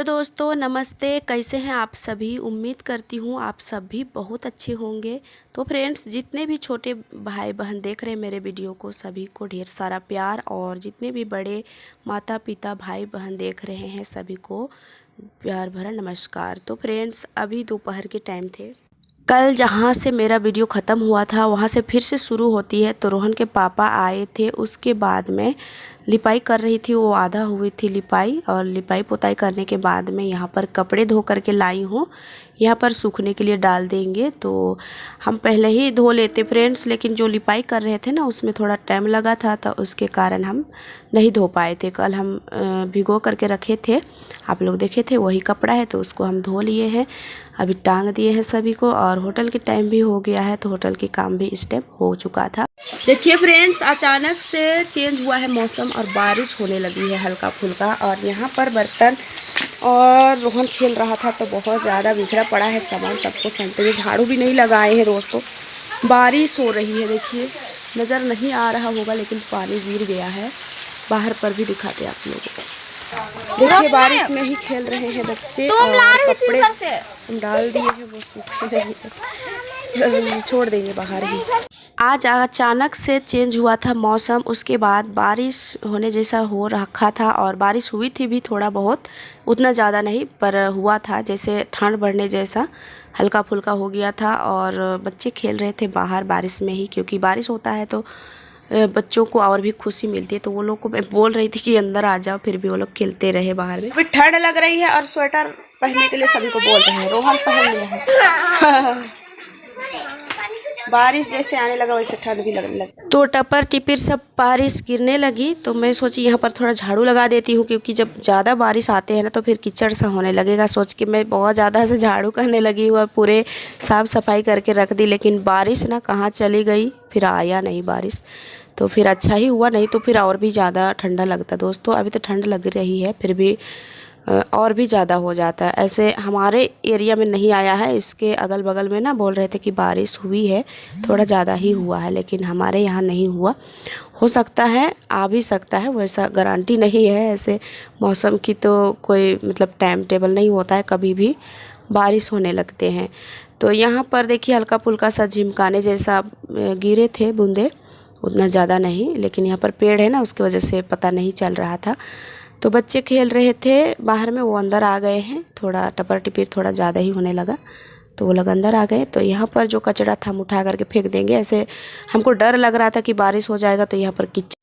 Hello दोस्तों, नमस्ते। कैसे हैं आप सभी? उम्मीद करती हूँ आप सभी बहुत अच्छे होंगे। तो फ्रेंड्स, जितने भी छोटे भाई बहन देख रहे हैं मेरे वीडियो को, सभी को ढेर सारा प्यार। और जितने भी बड़े माता पिता भाई बहन देख रहे हैं, सभी को प्यार भरा नमस्कार। तो फ्रेंड्स, अभी दोपहर के टाइम थे। कल जहाँ से मेरा वीडियो ख़त्म हुआ था वहाँ से फिर से शुरू होती है। तो रोहन के पापा आए थे, उसके बाद में लिपाई कर रही थी। वो आधा हुई थी लिपाई, और लिपाई पोताई करने के बाद में यहाँ पर कपड़े धो करके लाई हूँ। यहाँ पर सूखने के लिए डाल देंगे। तो हम पहले ही धो लेते फ्रेंड्स, लेकिन जो लिपाई कर रहे थे ना, उसमें थोड़ा टाइम लगा था, तो उसके कारण हम नहीं धो पाए थे। कल हम भिगो करके रखे थे, आप लोग देखे थे, वही कपड़ा है, तो उसको हम धो लिए हैं। अभी टांग दिए हैं सभी को, और होटल के टाइम भी हो गया है, तो होटल के काम भी इस टाइम हो चुका था। देखिए फ्रेंड्स, अचानक से चेंज हुआ है मौसम और बारिश होने लगी है हल्का फुल्का। और यहाँ पर बर्तन और रोहन खेल रहा था, तो बहुत ज़्यादा बिखरा पड़ा है सामान, सबको समेटे हुए। झाड़ू भी नहीं लगाए हैं दोस्तों। बारिश हो रही है, देखिए नज़र नहीं आ रहा होगा, लेकिन पानी गिर गया है। बाहर पर भी दिखाते आप लोगों को। देखिए बारिश में ही खेल रहे हैं बच्चे, और कपड़े हम डाल दिए हैं, वो सूखे नहीं, छोड़ देंगे बाहर ही। आज अचानक से चेंज हुआ था मौसम, उसके बाद बारिश होने जैसा हो रखा था। और बारिश हुई थी भी थोड़ा बहुत, उतना ज़्यादा नहीं, पर हुआ था जैसे ठंड बढ़ने जैसा, हल्का फुल्का हो गया था। और बच्चे खेल रहे थे बाहर बारिश में ही, क्योंकि बारिश होता है तो बच्चों को और भी खुशी मिलती है। तो वो लोग को मैं बोल रही थी कि अंदर आ जाओ, फिर भी वो लोग खेलते रहे बाहर में। अभी ठंड लग रही है और स्वेटर पहनने के लिए सभी को बोल रहे हैं। रोहन पहन लिया है। बारिश जैसे आने लगा वैसे ठंड भी लगने लगी, तो टपर टिपिर सब बारिश गिरने लगी। तो मैं सोची यहाँ पर थोड़ा झाड़ू लगा देती हूँ, क्योंकि जब ज़्यादा बारिश आते हैं ना, तो फिर कीचड़ सा होने लगेगा। सोच के मैं बहुत ज़्यादा से झाड़ू करने लगी और पूरे साफ़ सफाई करके रख दी। लेकिन बारिश ना कहाँ चली गई, फिर आया नहीं बारिश। तो फिर अच्छा ही हुआ, नहीं तो फिर और भी ज़्यादा ठंडा लगता दोस्तों। अभी तो ठंड लग रही है, फिर भी और भी ज़्यादा हो जाता है। ऐसे हमारे एरिया में नहीं आया है, इसके अगल बगल में ना बोल रहे थे कि बारिश हुई है, थोड़ा ज़्यादा ही हुआ है, लेकिन हमारे यहाँ नहीं हुआ। हो सकता है, आ भी सकता है, वैसा गारंटी नहीं है। ऐसे मौसम की तो कोई मतलब टाइम टेबल नहीं होता है, कभी भी बारिश होने लगते हैं। तो यहाँ पर देखिए हल्का फुल्का सा झिमकाने जैसा गिरे थे बूंदे, उतना ज़्यादा नहीं, लेकिन यहाँ पर पेड़ है ना, उसकी वजह से पता नहीं चल रहा था। तो बच्चे खेल रहे थे बाहर में, वो अंदर आ गए हैं। थोड़ा टपर टिपिर थोड़ा ज़्यादा ही होने लगा, तो वो लोग अंदर आ गए। तो यहाँ पर जो कचरा था हम उठा करके फेंक देंगे। ऐसे हमको डर लग रहा था कि बारिश हो जाएगा, तो यहाँ पर कीचड़।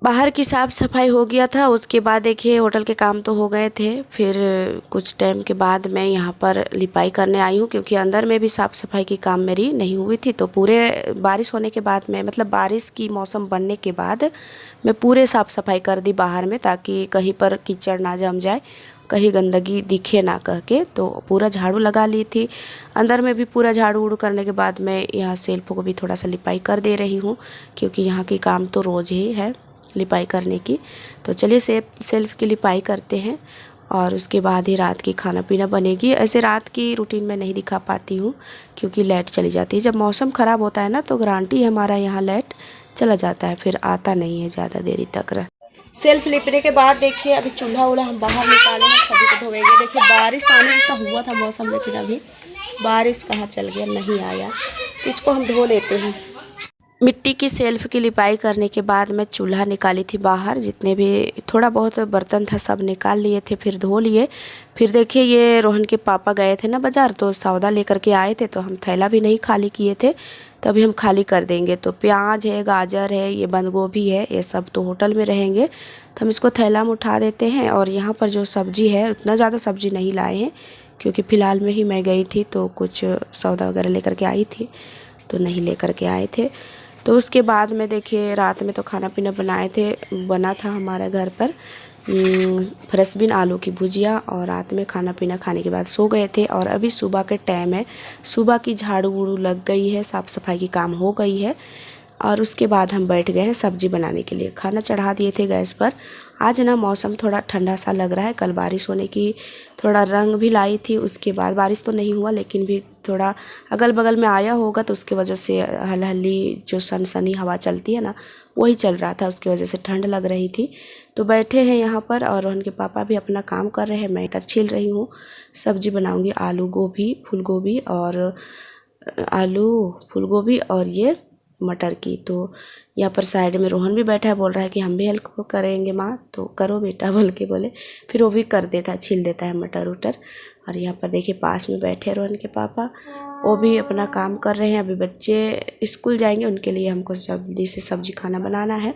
बाहर की साफ़ सफाई हो गया था, उसके बाद देखिए होटल के काम तो हो गए थे। फिर कुछ टाइम के बाद मैं यहाँ पर लिपाई करने आई हूँ, क्योंकि अंदर में भी साफ़ सफाई की काम मेरी नहीं हुई थी। तो पूरे बारिश होने के बाद में, मतलब बारिश की मौसम बनने के बाद मैं पूरे साफ़ सफाई कर दी बाहर में, ताकि कहीं पर कीचड़ ना जम जाए, कहीं गंदगी दिखे ना कह के। तो पूरा झाड़ू लगा ली थी। अंदर में भी पूरा झाड़ू उड़ू करने के बाद मैं यहाँ सेल्फ को भी थोड़ा सा लिपाई कर दे रही हूँ, क्योंकि यहाँ की काम तो रोज़ ही है लिपाई करने की। तो चलिए सेल्फ की लिपाई करते हैं, और उसके बाद ही रात की खाना पीना बनेगी। ऐसे रात की रूटीन में नहीं दिखा पाती हूँ, क्योंकि लाइट चली जाती है। जब मौसम ख़राब होता है ना, तो गारंटी हमारा यहाँ लाइट चला जाता है, फिर आता नहीं है ज़्यादा देरी तक। सेल्फ लिपने के बाद देखिए अभी चूल्हा उल्हा हम बाहर निकाले हैं, सभी को धोएंगे। देखिए बारिश आने जैसा हुआ था मौसम, लेकिन अभी बारिश कहाँ चल गया, नहीं आया। तो इसको हम धो लेते हैं। मिट्टी की सेल्फ की लिपाई करने के बाद मैं चूल्हा निकाली थी बाहर, जितने भी थोड़ा बहुत बर्तन था सब निकाल लिए थे, फिर धो लिए। फिर देखिए ये रोहन के पापा गए थे ना बाज़ार, तो सौदा लेकर के आए थे, तो हम थैला भी नहीं खाली किए थे, तो अभी हम खाली कर देंगे। तो प्याज है, गाजर है, ये बंद गोभी है, ये सब तो होटल में रहेंगे, तो हम इसको थैला में उठा देते हैं। और यहाँ पर जो सब्ज़ी है, उतना ज़्यादा सब्ज़ी नहीं लाए हैं, क्योंकि फ़िलहाल में ही मैं गई थी, तो कुछ सौदा वगैरह लेकर के आई थी, तो नहीं लेकर के आए थे। तो उसके बाद में देखिए रात में तो खाना पीना बना था हमारे घर पर फ्रेशबीन आलू की भुजिया, और रात में खाना पीना खाने के बाद सो गए थे। और अभी सुबह के टाइम है, सुबह की झाड़ू वूड़ू लग गई है, साफ़ सफाई की काम हो गई है। और उसके बाद हम बैठ गए हैं सब्ज़ी बनाने के लिए। खाना चढ़ा दिए थे गैस पर। आज ना मौसम थोड़ा ठंडा सा लग रहा है, कल बारिश होने की थोड़ा रंग भी लाई थी। उसके बाद बारिश तो नहीं हुआ, लेकिन भी थोड़ा अगल बगल में आया होगा तो उसकी वजह से हल्ली जो सनसनी हवा चलती है ना वही चल रहा था, उसकी वजह से ठंड लग रही थी। तो बैठे हैं यहाँ पर और उनके पापा भी अपना काम कर रहे हैं। मैं इधर छील रही हूँ, सब्जी बनाऊँगी आलू गोभी फूल गोभी और ये मटर की। तो यहाँ पर साइड में रोहन भी बैठा है, बोल रहा है कि हम भी हेल्प करेंगे माँ, तो करो बेटा बोल के बोले, फिर वो भी कर देता है, छील देता है मटर उटर। और यहाँ पर देखिए पास में बैठे रोहन के पापा, वो भी अपना काम कर रहे हैं। अभी बच्चे स्कूल जाएंगे, उनके लिए हमको जल्दी से सब्जी खाना बनाना है,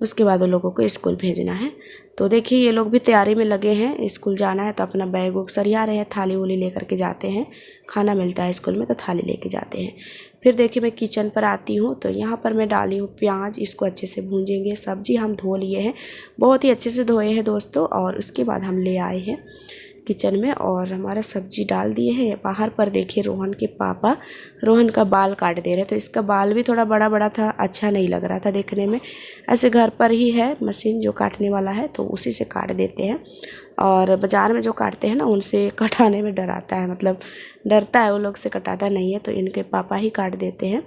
उसके बाद वो लोगों को स्कूल भेजना है। तो देखिए ये लोग भी तैयारी में लगे हैं, स्कूल जाना है तो अपना बैग वैग सरिया रहे हैं, थाली वोली लेकर के जाते हैं, खाना मिलता है स्कूल में तो थाली लेके जाते हैं। फिर देखिए मैं किचन पर आती हूँ तो यहाँ पर मैं डाली हूँ प्याज, इसको अच्छे से भूंजेंगे। सब्जी हम धो लिए हैं, बहुत ही अच्छे से धोए हैं दोस्तों, और उसके बाद हम ले आए हैं किचन में और हमारा सब्जी डाल दिए हैं। बाहर पर देखिए रोहन के पापा रोहन का बाल काट दे रहे, तो इसका बाल भी थोड़ा बड़ा बड़ा था, अच्छा नहीं लग रहा था देखने में। ऐसे घर पर ही है मशीन जो काटने वाला है, तो उसी से काट देते हैं। और बाज़ार में जो काटते हैं ना उनसे कटाने में डराता है, मतलब डरता है, वो लोग से कटाता नहीं है, तो इनके पापा ही काट देते हैं।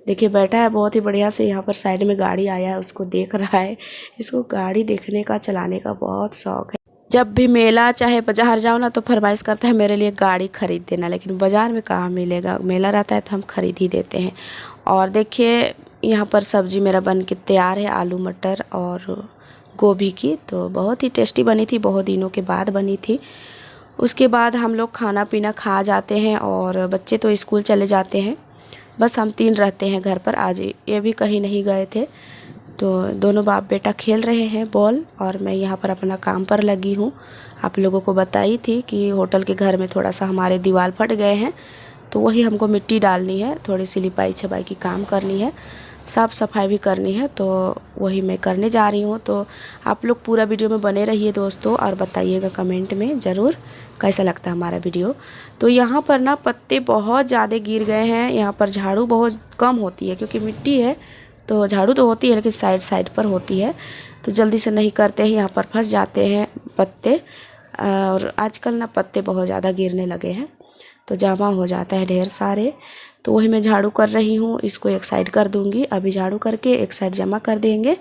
देखिए बैठा है बहुत ही बढ़िया से, यहाँ पर साइड में गाड़ी आया है उसको देख रहा है। इसको गाड़ी देखने का, चलाने का बहुत शौक है। जब भी मेला चाहे बाज़ार जाओ ना तो फरमाइश करता है मेरे लिए गाड़ी खरीद देना, लेकिन बाज़ार में कहाँ मिलेगा, मेला रहता है तो हम खरीद ही देते हैं। और देखिए यहाँ पर सब्ज़ी मेरा बन के तैयार है, आलू मटर और गोभी की, तो बहुत ही टेस्टी बनी थी, बहुत दिनों के बाद बनी थी। उसके बाद हम लोग खाना पीना खा जाते हैं और बच्चे तो स्कूल चले जाते हैं, बस हम 3 रहते हैं घर पर। आज ये भी कहीं नहीं गए थे, तो दोनों बाप बेटा खेल रहे हैं बॉल और मैं यहाँ पर अपना काम पर लगी हूँ। आप लोगों को बताई थी कि होटल के घर में थोड़ा सा हमारे दीवार फट गए हैं, तो वही हमको मिट्टी डालनी है, थोड़ी सी लिपाई छपाई की काम करनी है, साफ़ सफाई भी करनी है, तो वही मैं करने जा रही हूँ। तो आप लोग पूरा वीडियो में बने रहिए दोस्तों और बताइएगा कमेंट में ज़रूर कैसा लगता है हमारा वीडियो। तो यहाँ पर ना पत्ते बहुत ज़्यादा गिर गए हैं, यहाँ पर झाड़ू बहुत कम होती है क्योंकि मिट्टी है, तो झाड़ू तो होती है लेकिन साइड साइड पर होती है, तो जल्दी से नहीं करते हैं, यहाँ पर फंस जाते हैं पत्ते। और आजकल ना पत्ते बहुत ज़्यादा गिरने लगे हैं, तो जमा हो जाता है ढेर सारे। तो वही मैं झाड़ू कर रही हूँ, इसको एक साइड कर दूँगी, अभी झाड़ू करके एक साइड जमा कर देंगे,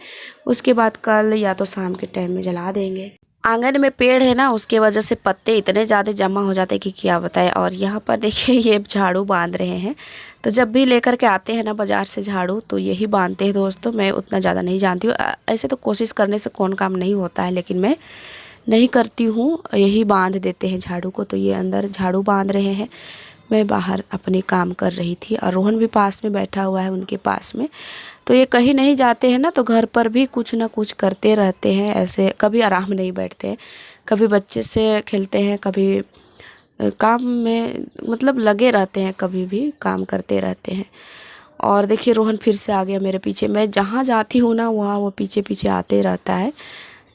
उसके बाद कल या तो शाम के टाइम में जला देंगे। आंगन में पेड़ है ना, उसके वजह से पत्ते इतने ज़्यादा जमा हो जाते हैं कि क्या बताएं। और यहाँ पर देखिए ये झाड़ू बांध रहे हैं, तो जब भी लेकर के आते हैं ना बाज़ार से झाड़ू तो यही बांधते हैं दोस्तों। मैं उतना ज़्यादा नहीं जानती हूँ, ऐसे तो कोशिश करने से कौन काम नहीं होता है, लेकिन मैं नहीं करती हूँ, यही बांध देते हैं झाड़ू को। तो ये अंदर झाड़ू बांध रहे हैं, मैं बाहर अपने काम कर रही थी और रोहन भी पास में बैठा हुआ है उनके पास में। तो ये कहीं नहीं जाते हैं ना, तो घर पर भी कुछ ना कुछ करते रहते हैं, ऐसे कभी आराम नहीं बैठते हैं, कभी बच्चे से खेलते हैं, कभी काम में मतलब लगे रहते हैं, कभी भी काम करते रहते हैं। और देखिए रोहन फिर से आ गया मेरे पीछे, मैं जहाँ जाती हूँ ना वहाँ वो पीछे पीछे आते रहता है।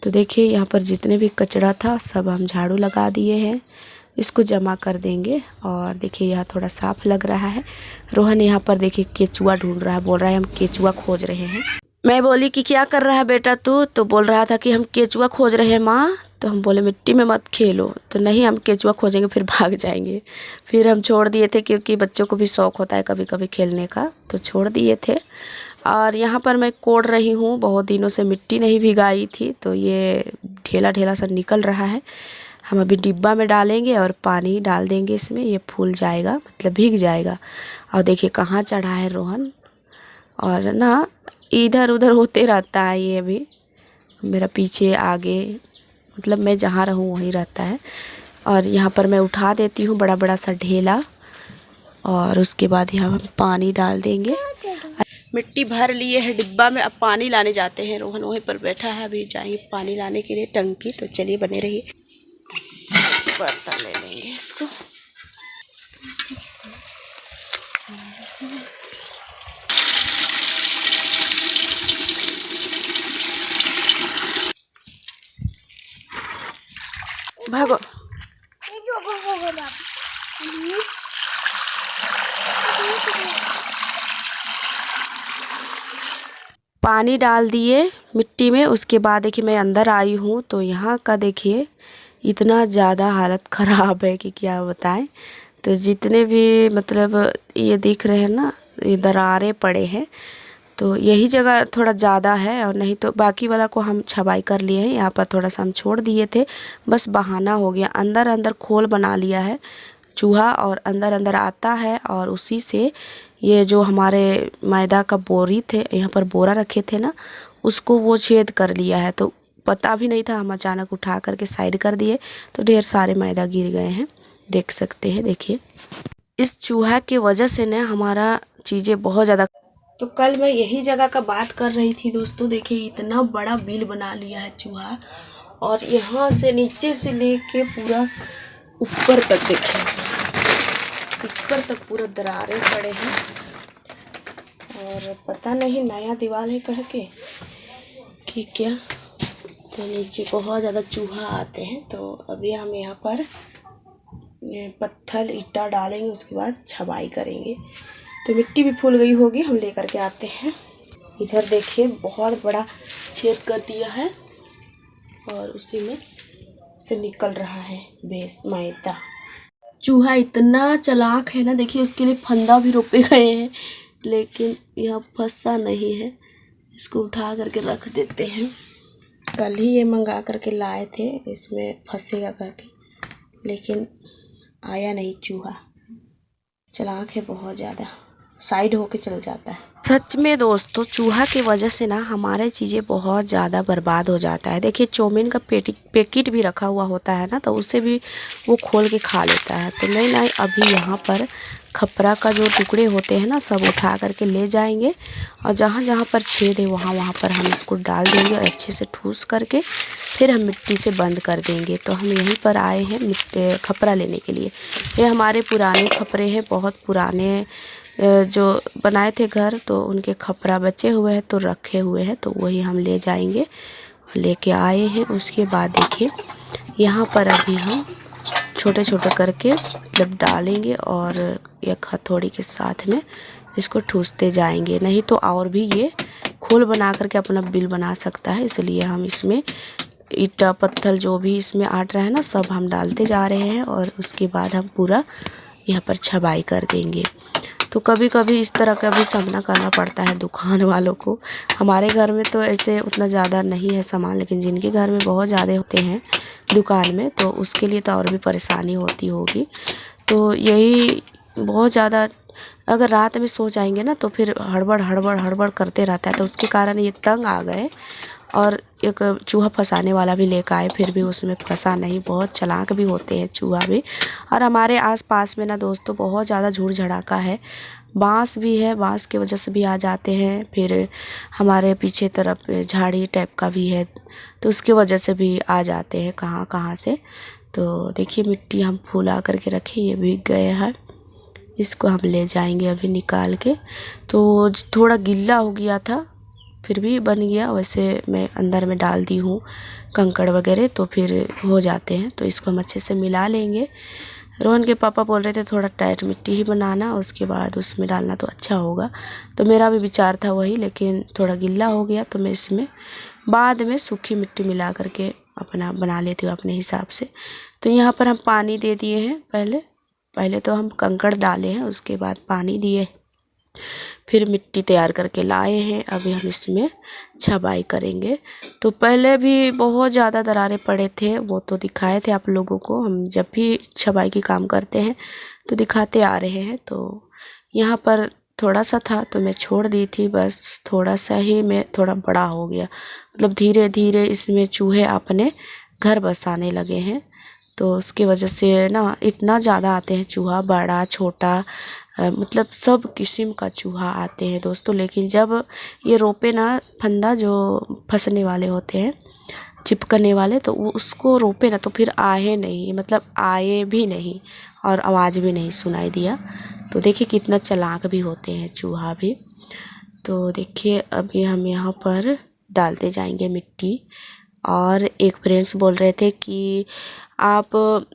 तो देखिए यहाँ पर जितने भी कचरा था सब हम झाड़ू लगा दिए हैं, इसको जमा कर देंगे। और देखिए यहाँ थोड़ा साफ़ लग रहा है। रोहन यहाँ पर देखिए केचुआ ढूंढ रहा है, बोल रहा है हम केचुआ खोज रहे हैं। मैं बोली कि क्या कर रहा है बेटा तू, तो बोल रहा था कि हम केचुआ खोज रहे हैं माँ। तो हम बोले मिट्टी में मत खेलो, तो नहीं हम केचुआ खोजेंगे फिर भाग जाएंगे। फिर हम छोड़ दिए थे क्योंकि बच्चों को भी शौक़ होता है कभी कभी खेलने का, तो छोड़ दिए थे। और यहाँ पर मैं कोड़ रही हूँ, बहुत दिनों से मिट्टी नहीं भिगाई थी, तो ये ढेला ढेला सा निकल रहा है। हम अभी डिब्बा में डालेंगे और पानी डाल देंगे इसमें, ये फूल जाएगा मतलब भीग जाएगा। और देखिए कहाँ चढ़ा है रोहन, और ना इधर उधर होते रहता है ये भी, मेरा पीछे आगे, मतलब मैं जहाँ रहूँ वहीं रहता है। और यहाँ पर मैं उठा देती हूँ बड़ा बड़ा सा ढेला, और उसके बाद यहाँ हम पानी डाल देंगे। मिट्टी भर लिए है डिब्बा में, अब पानी लाने जाते हैं। रोहन वहीं पर बैठा है, अभी जाएंगे पानी लाने के लिए टंकी। तो चलिए बने रहिए, बर्तन ले लेंगे इसको। भागो। पानी डाल दिए मिट्टी में, उसके बाद देखिए मैं अंदर आई हूँ, तो यहाँ का देखिए इतना ज़्यादा हालत ख़राब है कि क्या बताएं। तो जितने भी मतलब ये दिख रहे हैं ना, ये दरारें पड़े हैं, तो यही जगह थोड़ा ज़्यादा है, और नहीं तो बाकी वाला को हम छबाई कर लिए हैं। यहाँ पर थोड़ा सा हम छोड़ दिए थे, बस बहाना हो गया। अंदर अंदर खोल बना लिया है चूहा, और अंदर अंदर आता है, और उसी से ये जो हमारे मैदा का बोरी थे, यहाँ पर बोरा रखे थे ना, उसको वो छेद कर लिया है। तो पता भी नहीं था, हम अचानक उठा करके साइड कर दिए तो ढेर सारे मैदा गिर गए हैं, देख सकते हैं। देखिए, इस चूहा की वजह से ना हमारा चीज़ें बहुत ज़्यादा। तो कल मैं यही जगह का बात कर रही थी दोस्तों। देखिए, इतना बड़ा बिल बना लिया है चूहा, और यहाँ से नीचे से लेके पूरा ऊपर तक, देखिए ऊपर तक पूरा दरारें पड़े हैं। और पता नहीं नया दीवार है कह के कि क्या, तो नीचे बहुत ज़्यादा चूहा आते हैं। तो अभी हम यहाँ पर पत्थर ईटा डालेंगे, उसके बाद छबाई करेंगे। तो मिट्टी भी फूल गई होगी, हम लेकर के आते हैं। इधर देखिए बहुत बड़ा छेद कर दिया है, और उसी में से निकल रहा है बेस मैदा। चूहा इतना चालाक है ना, देखिए उसके लिए फंदा भी रोपे गए हैं, लेकिन यह फंसा नहीं है। इसको उठा करके रख देते हैं। कल ही ये मंगा करके लाए थे, इसमें फंसेगा करके, लेकिन आया नहीं। चूहा चालाक है बहुत ज़्यादा, साइड होके चल जाता है। सच में दोस्तों, चूहा की वजह से ना हमारे चीज़ें बहुत ज़्यादा बर्बाद हो जाता है। देखिए, चाउमीन का पैकेट भी रखा हुआ होता है ना, तो उससे भी वो खोल के खा लेता है। तो मैं ना अभी यहाँ पर खपरा का जो टुकड़े होते हैं ना, सब उठा करके ले जाएंगे, और जहाँ जहाँ पर छेद है वहाँ वहाँ पर हम इसको डाल देंगे, और अच्छे से ठूस करके फिर हम मिट्टी से बंद कर देंगे। तो हम यहीं पर आए हैं खपरा लेने के लिए। ये हमारे पुराने खपरे हैं, बहुत पुराने जो बनाए थे घर, तो उनके खपरा बचे हुए हैं, तो रखे हुए हैं, तो वही हम ले जाएंगे। लेके आए हैं। उसके बाद देखिए, यहाँ पर अभी हम छोटे छोटे करके मतलब डालेंगे, और एक हथौड़ी के साथ में इसको ठूसते जाएंगे। नहीं तो और भी ये खोल बना करके अपना बिल बना सकता है, इसलिए हम इसमें ईटा पत्थर जो भी इसमें आट रहा है ना, सब हम डालते जा रहे हैं, और उसके बाद हम पूरा यहाँ पर छबाई कर देंगे। तो कभी कभी इस तरह का भी सामना करना पड़ता है दुकान वालों को। हमारे घर में तो ऐसे उतना ज़्यादा नहीं है सामान, लेकिन जिनके घर में बहुत ज़्यादा होते हैं दुकान में, तो उसके लिए तो और भी परेशानी होती होगी। तो यही बहुत ज़्यादा, अगर रात में सो जाएंगे ना, तो फिर हड़बड़ हड़बड़ हड़बड़ करते रहता है। तो उसके कारण ये तंग आ गए, और एक चूहा फंसाने वाला भी लेकर आए, फिर भी उसमें फंसा नहीं। बहुत चालाक भी होते हैं चूहा भी। और हमारे आसपास में ना दोस्तों बहुत ज़्यादा झूठ झड़ाका है, बांस भी है, बांस की वजह से भी आ जाते हैं। फिर हमारे पीछे तरफ झाड़ी टाइप का भी है, तो उसकी वजह से भी आ जाते हैं कहाँ कहाँ से। तो देखिए, मिट्टी हम फूला करके रखे, ये भीग गए हैं, इसको हम ले जाएंगे अभी निकाल के। तो थोड़ा गीला हो गया था, फिर भी बन गया। वैसे मैं अंदर में डाल दी हूँ कंकड़ वगैरह, तो फिर हो जाते हैं। तो इसको हम अच्छे से मिला लेंगे। रोहन के पापा बोल रहे थे थोड़ा टाइट मिट्टी ही बनाना, उसके बाद उसमें डालना तो अच्छा होगा। तो मेरा भी विचार था वही, लेकिन थोड़ा गीला हो गया, तो मैं इसमें बाद में सूखी मिट्टी मिला करके अपना बना लेती हूँ अपने हिसाब से। तो यहाँ पर हम पानी दे दिए हैं। पहले तो हम कंकड़ डाले हैं, उसके बाद पानी दिए, फिर मिट्टी तैयार करके लाए हैं। अभी हम इसमें छबाई करेंगे। तो पहले भी बहुत ज़्यादा दरारें पड़े थे, वो तो दिखाए थे आप लोगों को। हम जब भी छबाई की काम करते हैं तो दिखाते आ रहे हैं। तो यहाँ पर थोड़ा सा था तो मैं छोड़ दी थी, बस थोड़ा सा ही मैं थोड़ा बड़ा हो गया। मतलब धीरे धीरे इसमें चूहे अपने घर बसाने लगे हैं। तो उसकी वजह से ना इतना ज़्यादा आते हैं चूहा, बड़ा छोटा, मतलब सब किस्म का चूहा आते हैं दोस्तों। लेकिन जब ये रोपे ना फंदा जो फंसने वाले होते हैं, चिपकने वाले, तो वो उसको रोपे ना, तो फिर आए नहीं, मतलब आए भी नहीं, और आवाज़ भी नहीं सुनाई दिया। तो देखिए कितना चालाक भी होते हैं चूहा भी। तो देखिए, अभी हम यहाँ पर डालते जाएंगे मिट्टी। और एक फ्रेंड्स बोल रहे थे कि आप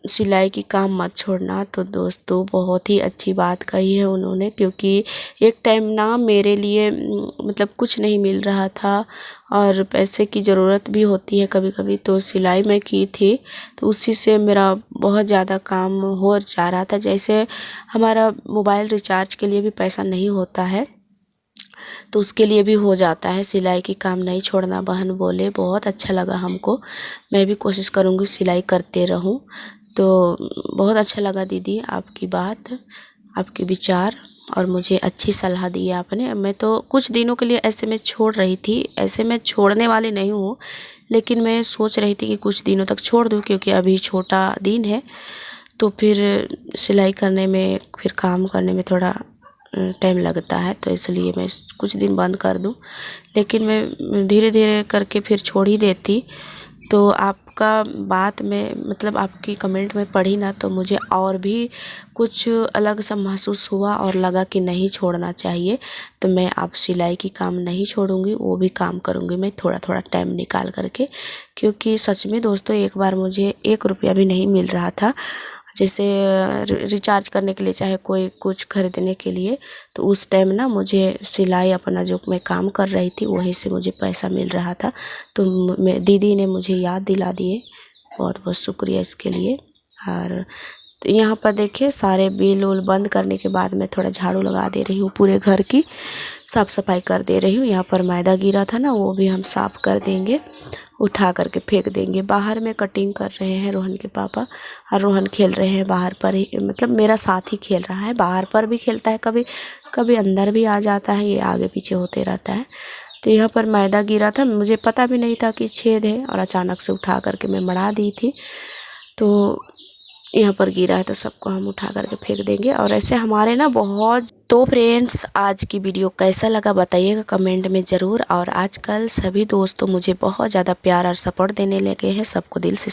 सिलाई की काम मत छोड़ना। तो दोस्तों बहुत ही अच्छी बात कही है उन्होंने, क्योंकि एक टाइम ना मेरे लिए मतलब कुछ नहीं मिल रहा था और पैसे की ज़रूरत भी होती है कभी कभी। तो सिलाई मैं की थी तो उसी से मेरा बहुत ज़्यादा काम हो जा रहा था। जैसे हमारा मोबाइल रिचार्ज के लिए भी पैसा नहीं होता है तो उसके लिए भी हो जाता है। सिलाई की काम नहीं छोड़ना बहन बोले, बहुत अच्छा लगा हमको। मैं भी कोशिश करूँगी सिलाई करते रहूँ। तो बहुत अच्छा लगा दीदी आपकी बात, आपके विचार, और मुझे अच्छी सलाह दी है आपने। मैं तो कुछ दिनों के लिए ऐसे में छोड़ रही थी, ऐसे मैं छोड़ने वाली नहीं हूँ, लेकिन मैं सोच रही थी कि कुछ दिनों तक छोड़ दूँ क्योंकि अभी छोटा दिन है। तो फिर सिलाई करने में, फिर काम करने में थोड़ा टाइम लगता है, तो इसलिए मैं कुछ दिन बंद कर दूं। लेकिन मैं धीरे धीरे करके फिर छोड़ ही देती। तो आपका बात में मतलब आपकी कमेंट में पढ़ी ना, तो मुझे और भी कुछ अलग सा महसूस हुआ और लगा कि नहीं छोड़ना चाहिए। तो मैं अब सिलाई की काम नहीं छोड़ूंगी, वो भी काम करूंगी मैं थोड़ा थोड़ा टाइम निकाल करके। क्योंकि सच में दोस्तों एक बार मुझे 1 रुपया भी नहीं मिल रहा था, जैसे रिचार्ज करने के लिए चाहे कोई कुछ खरीदने के लिए। तो उस टाइम ना मुझे सिलाई अपना जो मैं काम कर रही थी वहीं से मुझे पैसा मिल रहा था। तो दीदी ने मुझे याद दिला दिए, बहुत बहुत शुक्रिया इसके लिए। और तो यहाँ पर देखिए सारे बिल उल बंद करने के बाद मैं थोड़ा झाड़ू लगा दे रही हूँ, पूरे घर की साफ़ सफाई कर दे रही हूँ। यहाँ पर मैदा गिरा था ना, वो भी हम साफ़ कर देंगे, उठा करके फेंक देंगे। बाहर में कटिंग कर रहे हैं रोहन के पापा, और रोहन खेल रहे हैं बाहर पर ही, मतलब मेरा साथ ही खेल रहा है। बाहर पर भी खेलता है, कभी कभी अंदर भी आ जाता है, ये आगे पीछे होते रहता है। तो यहाँ पर मैदा गिरा था, मुझे पता भी नहीं था कि छेद है, और अचानक से उठा करके मैं मढ़ा दी थी। तो यहाँ पर गिरा है तो सबको हम उठा करके फेंक देंगे। और ऐसे हमारे ना बहुत। तो फ्रेंड्स आज की वीडियो कैसा लगा बताइएगा कमेंट में ज़रूर। और आजकल सभी दोस्तों मुझे बहुत ज़्यादा प्यार और सपोर्ट देने लगे हैं, सबको दिल से